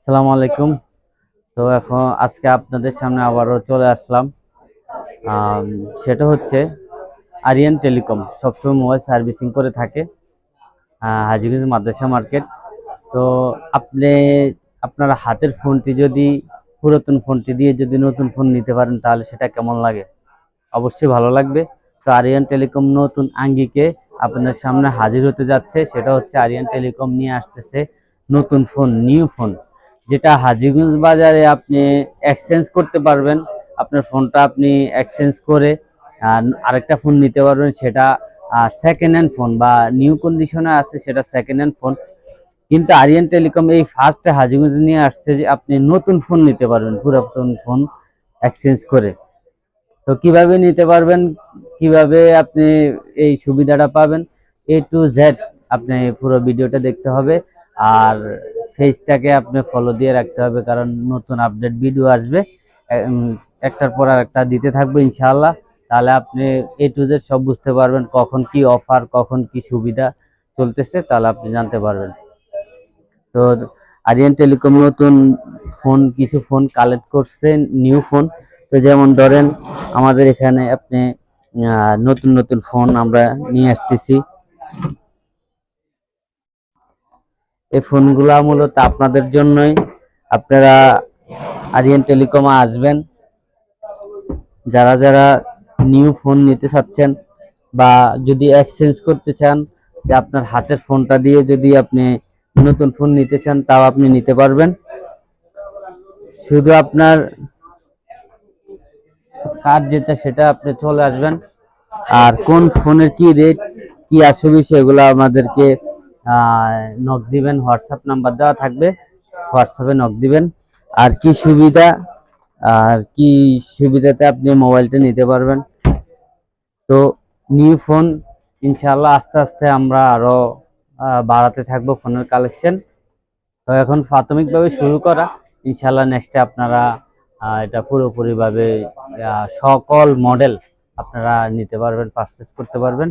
আসসালামু আলাইকুম। তো এখন আজকে আপনাদের সামনে আবারও চলে আসলাম। সেটা হচ্ছে আরিয়ান টেলিকম সবসময় মোবাইল সার্ভিসিং করে থাকে হাজীগঞ্জ মাদ্রাসা মার্কেট। তো আপনি আপনার হাতের ফোনটি যদি পুরাতন ফোনটি দিয়ে যদি নতুন ফোন নিতে পারেন তাহলে সেটা কেমন লাগে? অবশ্যই ভালো লাগবে। তো আরিয়ান টেলিকম নতুন আঙ্গিকে আপনার সামনে হাজির হতে যাচ্ছে। সেটা হচ্ছে আরিয়ান টেলিকম নিয়ে আসতেছে নতুন ফোন, নিউ ফোন, যেটা হাজীগঞ্জ বাজারে আপনি এক্সচেঞ্জ করতে পারবেন। আপনার ফোনটা আপনি এক্সচেঞ্জ করে আরেকটা ফোন নিতে পারবেন। সেটা সেকেন্ড হ্যান্ড ফোন বা নিউ কন্ডিশনে আছে, সেটা সেকেন্ড হ্যান্ড ফোন। কিন্তু আরিয়ান টেলিকম এই ফার্স্টে হাজীগঞ্জ নিয়ে আসছে যে আপনি নতুন ফোন নিতে পারবেন পুরাতন ফোন এক্সচেঞ্জ করে। তো কিভাবে নিতে পারবেন, কিভাবে আপনি এই সুবিধাটা পাবেন, এ টু জেড আপনি পুরো ভিডিওটা দেখতে হবে। আর পেজটাকে আপনি ফলো দিয়ে রাখতে হবে, কারণ নতুন আপডেট ভিডিও আসবে, একটার পর আরেকটা দিতে থাকবে ইনশাআল্লাহ। তাহলে আপনি এ টু জেড সব বুঝতে পারবেন, কখন কি অফার, কখন কি সুবিধা চলতেছে, তাহলে আপনি জানতে পারবেন। তো আরিয়ান টেলিকম নতুন ফোন, কিছু ফোন কালেক্ট করছে, নিউ ফোন। তো যেমন ধরেন আমাদের এখানে আপনি নতুন নতুন ফোন আমরা নিয়ে আসতেছি। এই ফোনগুলা মূলত আপনাদের জন্যই। আপনারা আরিয়ান টেলিকমে আসবেন, যারা যারা নিউ ফোন নিতে চাচ্ছেন বা যদি এক্সচেঞ্জ করতে চান, যে আপনার হাতের ফোনটা দিয়ে যদি আপনি নতুন ফোন নিতে চান, তাও আপনি নিতে পারবেন। শুধু আপনার কার্ড যেটা, সেটা আপনি চলে আসবেন। আর কোন ফোনের কি রেট, কি আসবে, সেগুলো আমাদেরকে নক দিবেন। হোয়াটসঅ্যাপ নাম্বার দেওয়া থাকবে, হোয়াটসঅ্যাপে নক দিবেন। আর কি সুবিধা, আর কি সুবিধাতে আপনি মোবাইলটা নিতে পারবেন। তো নিউ ফোন ইনশাআল্লাহ আস্তে আস্তে আমরা আরো বাড়াতে থাকবো ফোনের কালেকশন। তো এখন প্রাথমিকভাবে শুরু করা, ইনশাআল্লাহ নেক্সটে আপনারা এটা পুরোপুরিভাবে সকল মডেল আপনারা নিতে পারবেন, পারচেস করতে পারবেন।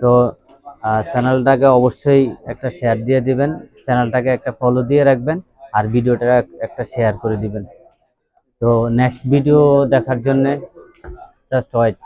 তো চ্যানেলটাকে অবশ্যই একটা শেয়ার দিয়ে দিবেন, চ্যানেলটাকে একটা ফলো দিয়ে রাখবেন, আর ভিডিওটা একটা শেয়ার করে দিবেন। তো নেক্সট ভিডিও দেখার জন্য জাস্ট ওয়েট।